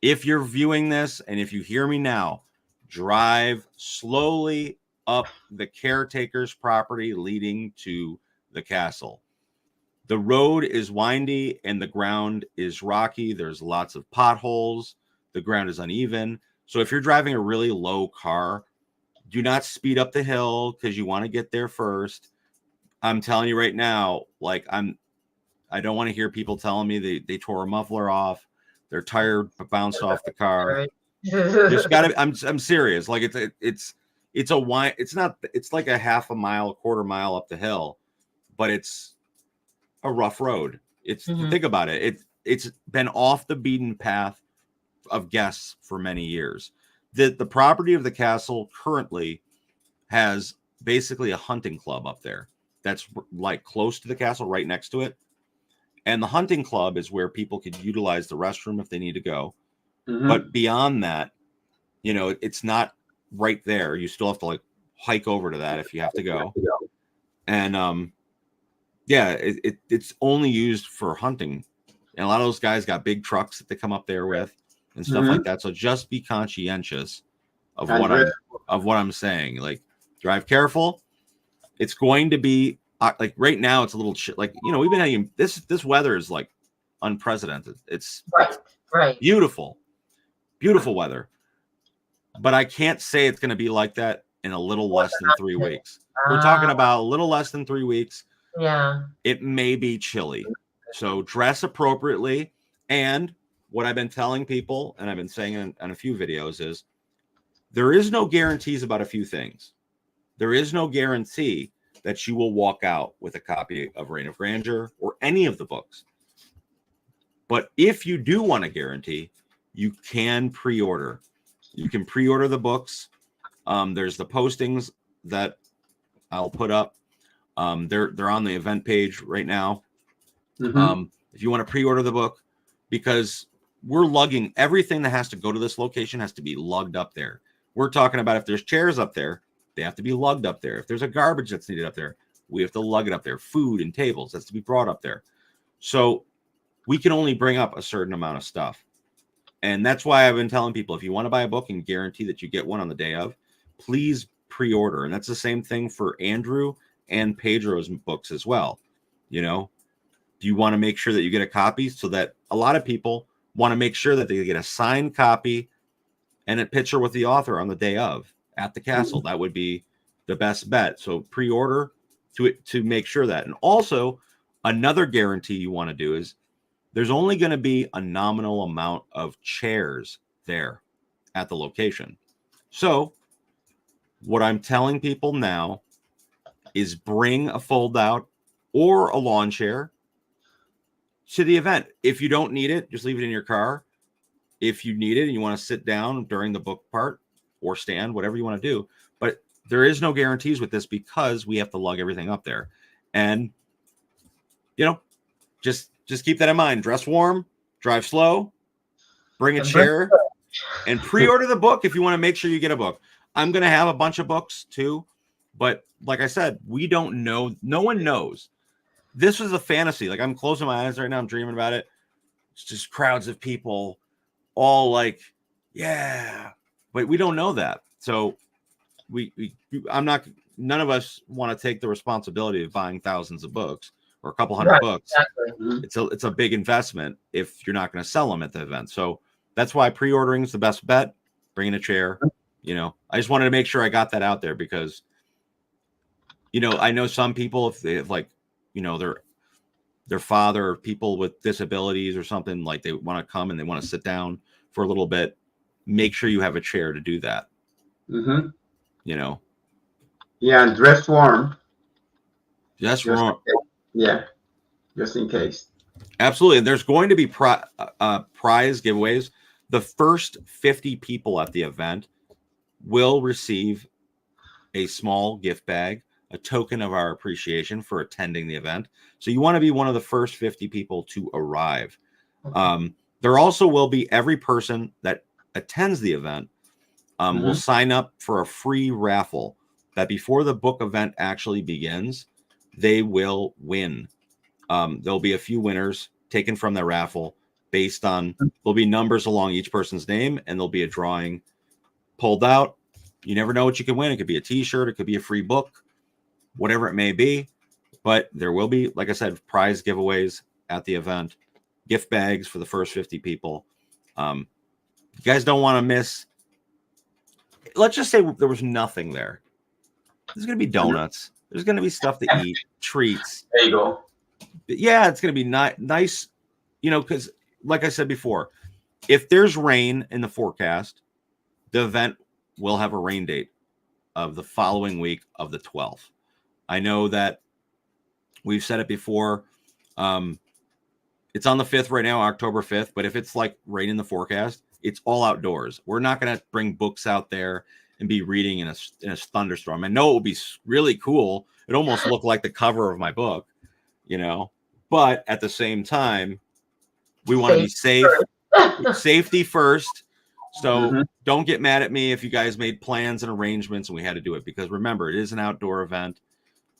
Speaker 4: If you're viewing this and if you hear me now, drive slowly up the caretaker's property leading to the castle. The road is windy and the ground is rocky. There's lots of potholes. The ground is uneven. So if you're driving a really low car, do not speed up the hill because you want to get there first. I'm telling you right now, like I don't want to hear people telling me they tore a muffler off, their tire bounced off the car. Just gotta. I'm serious. Like it's a wine. It's like a half a mile, quarter mile up the hill, but it's a rough road. Think about it. It's been off the beaten path of guests for many years. The property of the castle currently has basically a hunting club up there that's like close to the castle, right next to it. And the hunting club is where people could utilize the restroom if they need to go. But beyond that, it's not right there. You still have to like hike over to that if you have to go. And it's only used for hunting. And a lot of those guys got big trucks that they come up there with and stuff like that. So just be conscientious of what I'm saying. Like, drive careful. It's going to be like right now. It's a little like we've been having this weather is like unprecedented. It's
Speaker 3: right.
Speaker 4: Beautiful weather. But I can't say it's going to be like that in a little less than 3 weeks. We're talking about a little less than 3 weeks.
Speaker 3: Yeah.
Speaker 4: It may be chilly. So dress appropriately. And what I've been telling people, and I've been saying in a few videos, is there is no guarantees about a few things. There is no guarantee that you will walk out with a copy of Reign of Grandeur or any of the books. But if you do want a guarantee, you can pre-order. You can pre-order the books. There's the postings that I'll put up. They're on the event page right now. If you want to pre-order the book, because we're lugging everything that has to go to this location has to be lugged up there. We're talking about if there's chairs up there, they have to be lugged up there. If there's a garbage that's needed up there, we have to lug it up there. Food and tables that's to be brought up there. So we can only bring up a certain amount of stuff. And that's why I've been telling people, if you want to buy a book and guarantee that you get one on the day of, please pre-order. And that's the same thing for Andrew and Pedro's books as well. Do you want to make sure that you get a copy so that a lot of people want to make sure that they get a signed copy and a picture with the author on the day of at the castle? That would be the best bet. So pre-order to make sure that. And also another guarantee you want to do is there's only going to be a nominal amount of chairs there at the location. So what I'm telling people now is bring a fold out or a lawn chair to the event. If you don't need it, just leave it in your car. If you need it and you want to sit down during the book part or stand, whatever you want to do. But there is no guarantees with this because we have to lug everything up there. And, you know, just keep that in mind. Dress warm, drive slow, bring a chair, and pre-order the book if you want to make sure you get a book. I'm going to have a bunch of books too. But like I said, we don't know. No one knows. This was a fantasy. Like, I'm closing my eyes right now. I'm dreaming about it. It's just crowds of people all like, yeah. But we don't know that. So none of us want to take the responsibility of buying thousands of books or a couple hundred books. Exactly. It's a big investment if you're not going to sell them at the event. So that's why pre-ordering is the best bet. Bringing a chair, you know, I just wanted to make sure I got that out there because, you know, I know some people, if they have like, you know, their father or people with disabilities or something, like they want to come and they want to sit down for a little bit, make sure you have a chair to do that.
Speaker 2: Mm-hmm.
Speaker 4: You know?
Speaker 2: Yeah, and dress warm.
Speaker 4: Just warm.
Speaker 2: Yeah, just in case.
Speaker 4: Absolutely. And there's going to be prize giveaways. The first 50 people at the event will receive a small gift bag, a token of our appreciation for attending the event. So you want to be one of the first 50 people to arrive. There also will be every person that attends the event will sign up for a free raffle that before the book event actually begins, they will win. There'll be a few winners taken from the raffle based on, there'll be numbers along each person's name and there'll be a drawing pulled out. You never know what you can win. It could be a t-shirt. It could be a free book, whatever it may be. But there will be, like I said, prize giveaways at the event, gift bags for the first 50 people. You guys don't want to miss. Let's just say there was nothing there. There's going to be donuts. There's going to be stuff to eat, treats.
Speaker 2: There you go.
Speaker 4: Yeah, it's going to be nice, you know, because like I said before, if there's rain in the forecast, the event will have a rain date of the following week of the 12th. I know that we've said it before. It's on the 5th right now, October 5th. But if it's like rain in the forecast, it's all outdoors. We're not going to bring books out there and be reading in a thunderstorm. I know it will be really cool. It almost looked like the cover of my book, you know. But at the same time, we want to be safe. Safety first. So don't get mad at me if you guys made plans and arrangements and we had to do it, because remember, it is an outdoor event.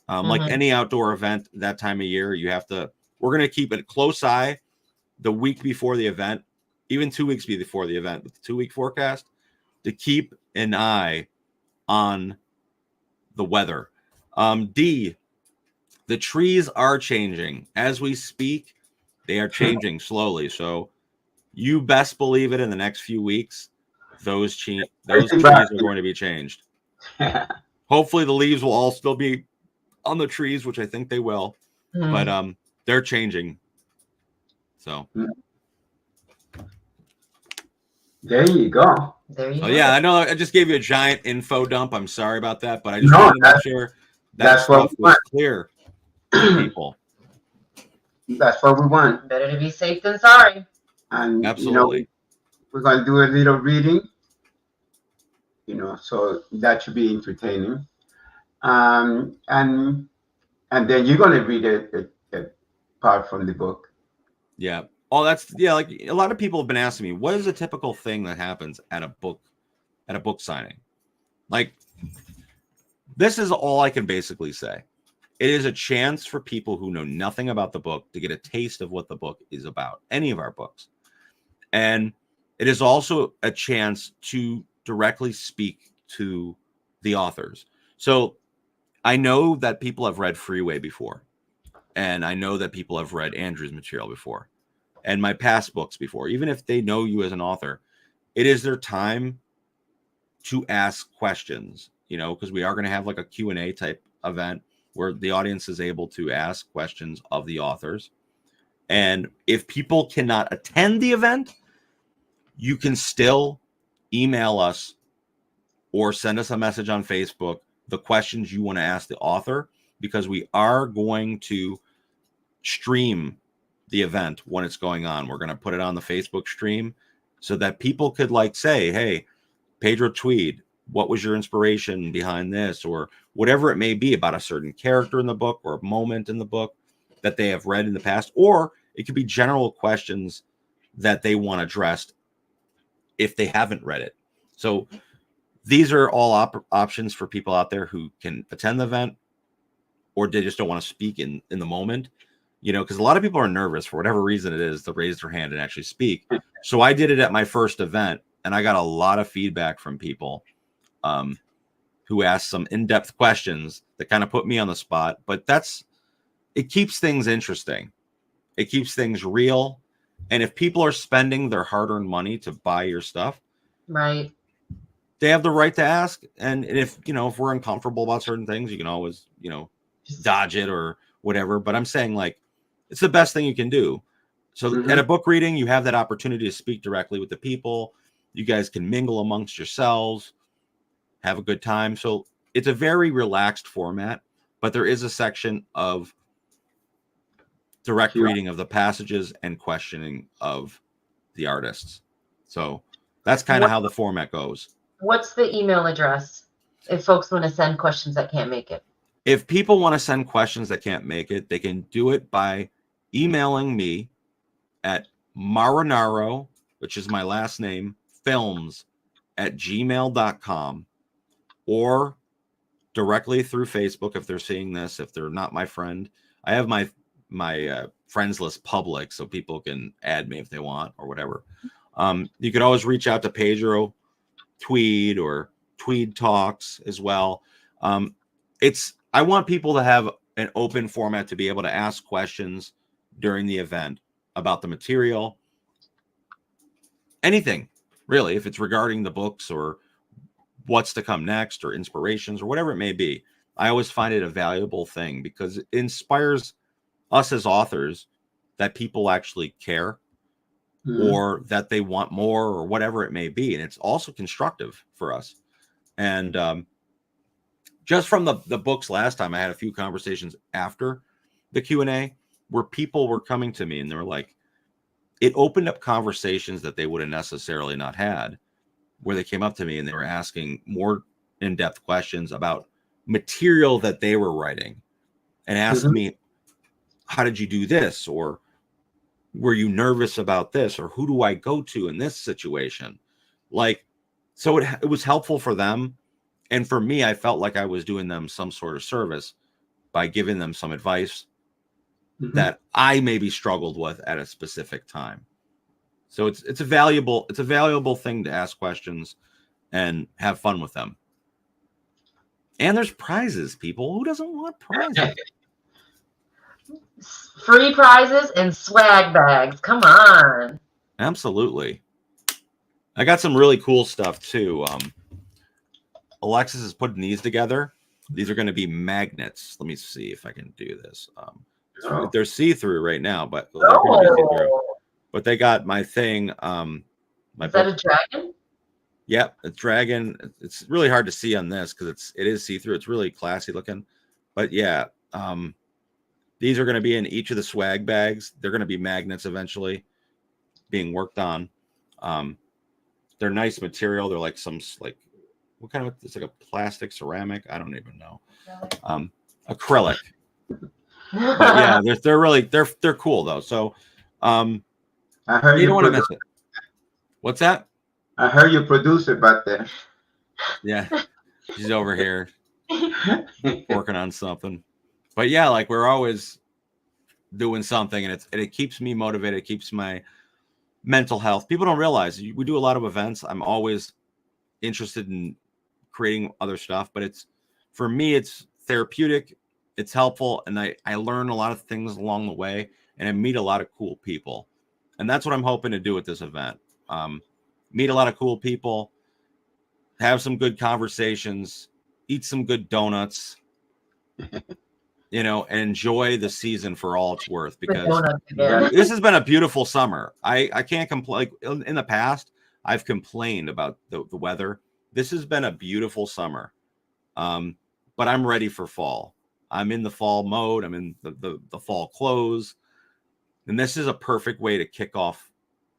Speaker 4: Like any outdoor event that time of year, we're going to keep a close eye the week before the event, even 2 weeks before the event with the 2-week forecast, to keep an eye on the weather. D, the trees are changing as we speak. They are changing slowly. So you best believe it, in the next few weeks, those trees are going to be changed. Hopefully the leaves will all still be on the trees, which I think they will, but they're changing. So
Speaker 2: there you go.
Speaker 4: Yeah, I know I just gave you a giant info dump. I'm sorry about that, but I just wanted to make sure that stuff was clear to people.
Speaker 2: That's what we want.
Speaker 3: Better to be safe than sorry.
Speaker 2: And
Speaker 4: absolutely,
Speaker 2: you know, we're going to do a little reading, you know, so that should be entertaining. And then you're going to read a part from the book.
Speaker 4: Yeah. Oh, like a lot of people have been asking me, what is a typical thing that happens at a book signing? Like, this is all I can basically say. It is a chance for people who know nothing about the book to get a taste of what the book is about, any of our books. And it is also a chance to directly speak to the authors. So I know that people have read Freeway before, and I know that people have read Andrew's material before, and my past books before. Even if they know you as an author, it is their time to ask questions, you know, because we are going to have like a Q&A type event where the audience is able to ask questions of the authors. And if people cannot attend the event, you can still email us or send us a message on Facebook, the questions you want to ask the author, because we are going to stream the event when it's going on. We're going to put it on the Facebook stream so that people could like say, hey, Pedro Tweed, what was your inspiration behind this? Or whatever it may be about a certain character in the book or a moment in the book that they have read in the past. Or it could be general questions that they want addressed if they haven't read it. So these are all options for people out there who can attend the event or they just don't want to speak in the moment, you know, because a lot of people are nervous for whatever reason it is to raise their hand and actually speak. So I did it at my first event and I got a lot of feedback from people who asked some in-depth questions that kind of put me on the spot, but it keeps things interesting. It keeps things real. And if people are spending their hard-earned money to buy your stuff,
Speaker 3: Right.
Speaker 4: they have the right to ask. And if, you know, if we're uncomfortable about certain things, you can always, you know, dodge it or whatever. But I'm saying, like, it's the best thing you can do. So at a book reading, you have that opportunity to speak directly with the people. You guys can mingle amongst yourselves, have a good time. So it's a very relaxed format, but there is a section of direct reading of the passages and questioning of the artists. So that's kind of how the format goes.
Speaker 3: What's the email address if folks want to send questions that can't make it?
Speaker 4: If people want to send questions that can't make it, they can do it by emailing me at Marinaro, which is my last name, films@gmail.com, or directly through Facebook if they're seeing this, if they're not my friend. I have my friends list public so people can add me if they want or whatever. You could always reach out to Pedro Tweed or Tweed Talks as well. I want people to have an open format to be able to ask questions during the event about the material, anything really, if it's regarding the books or what's to come next or inspirations or whatever it may be. I always find it a valuable thing because it inspires us as authors that people actually care or that they want more or whatever it may be. And it's also constructive for us. And just from the books last time, I had a few conversations after the Q&A where people were coming to me and they were like, it opened up conversations that they would have necessarily not had, where they came up to me and they were asking more in-depth questions about material that they were writing and asked me, how did you do this? Or were you nervous about this? Or who do I go to in this situation? Like, so it was helpful for them. And for me, I felt like I was doing them some sort of service by giving them some advice that I maybe struggled with at a specific time. So it's a valuable thing to ask questions and have fun with them. And there's prizes, people. Who doesn't want prizes?
Speaker 3: Free prizes and swag bags. Come on.
Speaker 4: Absolutely. I got some really cool stuff too. Alexis is putting these together. These are going to be magnets. Let me see if I can do this. They're see-through right now, but they're going to be see-through. But they got my thing.
Speaker 3: Is that a dragon?
Speaker 4: Yep, a dragon. It's really hard to see on this because it is see-through. It's really classy looking. But yeah, these are going to be in each of the swag bags. They're going to be magnets eventually being worked on. They're nice material. They're like what kind of, it's like a plastic ceramic. I don't even know. Acrylic. But yeah, they're really cool though. So
Speaker 2: I heard
Speaker 4: you don't want to miss it. What's that?
Speaker 2: I heard you produce it back there.
Speaker 4: Yeah, she's over here working on something. But yeah, like we're always doing something, and it keeps me motivated. It keeps my mental health. People don't realize we do a lot of events. I'm always interested in creating other stuff, but for me, it's therapeutic. It's helpful, and I learn a lot of things along the way, and I meet a lot of cool people, and that's what I'm hoping to do at this event. Meet a lot of cool people, have some good conversations, eat some good donuts, and enjoy the season for all it's worth,
Speaker 3: The
Speaker 4: because
Speaker 3: donuts again.
Speaker 4: this has been a beautiful summer. I can't complain. Like in the past, I've complained about the weather. This has been a beautiful summer. But I'm ready for fall. I'm in the fall mode. I'm in the fall clothes. And this is a perfect way to kick off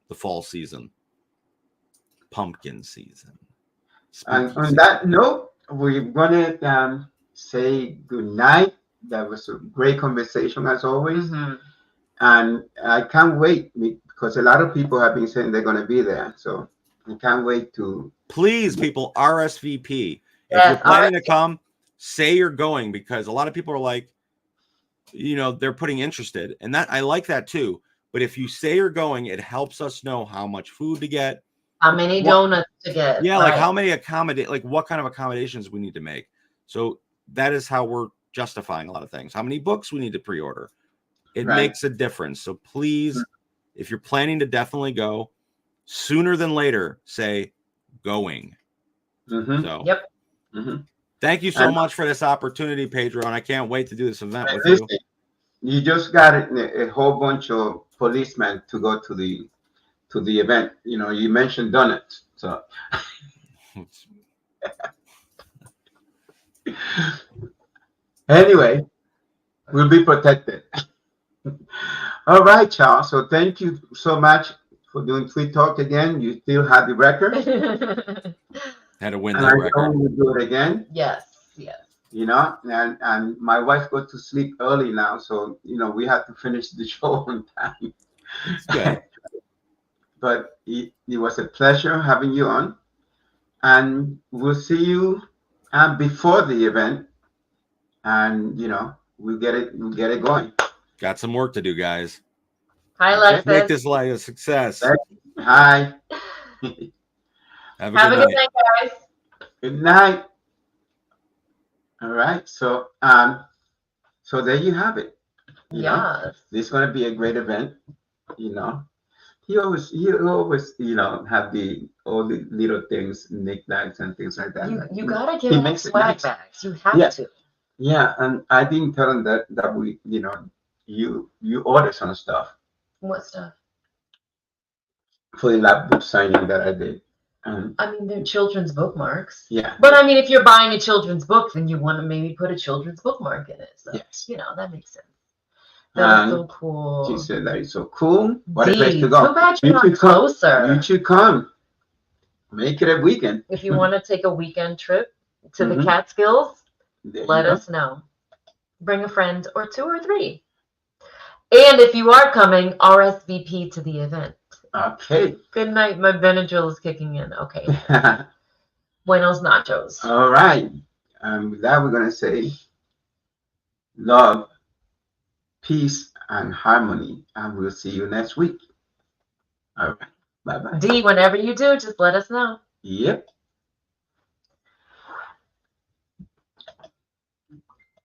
Speaker 4: the fall season. Pumpkin season.
Speaker 2: And
Speaker 4: Spooky
Speaker 2: on
Speaker 4: season.
Speaker 2: that note, we're gonna say good night. That was a great conversation as always.
Speaker 3: Mhm.
Speaker 2: And I can't wait because a lot of people have been saying they're gonna be there. So I can't wait to.
Speaker 4: Please, people, RSVP. If
Speaker 3: Yes,
Speaker 4: you're planning to come, say you're going, because a lot of people are like, they're putting interested, and that I like that too. But if you say you're going, it helps us know how much food to get,
Speaker 3: How many donuts to get?
Speaker 4: yeah, like
Speaker 3: right.
Speaker 4: how many what kind of accommodations we need to make. So that is how we're justifying a lot of things. How many books we need to pre-order. It
Speaker 2: Right.
Speaker 4: makes a difference. So please, if you're planning to definitely go, sooner than later, say going.
Speaker 2: Mhm,
Speaker 4: So
Speaker 3: Yep.
Speaker 2: mhm.
Speaker 4: thank you so
Speaker 2: And-
Speaker 4: much for this opportunity, Pedro, and I can't wait to do this event with
Speaker 2: Listen,
Speaker 4: you.
Speaker 2: you just got a whole bunch of policemen to go to the event. You mentioned donuts, so anyway, we'll be protected. All right, Charles. So thank you so much for doing Tweed Talk again. You still have the record,
Speaker 4: Had to win
Speaker 2: and
Speaker 4: that
Speaker 2: I know
Speaker 4: record.
Speaker 2: we'll do it again.
Speaker 3: yes.
Speaker 2: And my wife got to sleep early now, so we have to finish the show on time.
Speaker 4: It's good.
Speaker 2: But it was a pleasure having you on, and we'll see you before the event, and we'll get it going.
Speaker 4: Got some work to do, guys.
Speaker 3: Hi,
Speaker 2: Okay.
Speaker 3: Lexus.
Speaker 4: Make this life a success.
Speaker 2: Hi.
Speaker 4: Have a
Speaker 3: Have a
Speaker 4: good
Speaker 3: good
Speaker 4: night.
Speaker 3: night, guys.
Speaker 2: Good night. All right. So so there you have it.
Speaker 3: Yes.
Speaker 2: This is going to be a great event. He always have all the little things, knickknacks and things like that.
Speaker 3: You gotta
Speaker 2: He
Speaker 3: give them
Speaker 2: makes it
Speaker 3: swag
Speaker 2: nice.
Speaker 3: bags. You have
Speaker 2: Yeah.
Speaker 3: to.
Speaker 2: Yeah, and I didn't tell him that we you order some stuff
Speaker 3: What stuff?
Speaker 2: for the lab book signing that I did.
Speaker 3: I mean, they're children's bookmarks.
Speaker 2: Yeah.
Speaker 3: But I mean, if you're buying a children's book, then you want to maybe put a children's bookmark in it. So,
Speaker 2: Yes.
Speaker 3: that makes sense. That is so
Speaker 2: She
Speaker 3: cool.
Speaker 2: said that is so cool. What a place
Speaker 3: Dee,
Speaker 2: to go.
Speaker 3: too bad
Speaker 2: You
Speaker 3: you're not
Speaker 2: should come.
Speaker 3: closer.
Speaker 2: You should come. Make it a weekend.
Speaker 3: If you want to take a weekend trip to the
Speaker 2: Mhm.
Speaker 3: Catskills,
Speaker 2: There
Speaker 3: let
Speaker 2: you go.
Speaker 3: us know. Bring a friend or 2 or 3. And if you are coming, RSVP to the event.
Speaker 2: Okay.
Speaker 3: Good night. My Benadryl is kicking in. Okay. Buenos nachos.
Speaker 2: All right. With that, we're gonna say love, peace, and harmony, and we'll see you next week. All right. Bye bye.
Speaker 3: D, whenever you do, just let us know.
Speaker 2: Yep.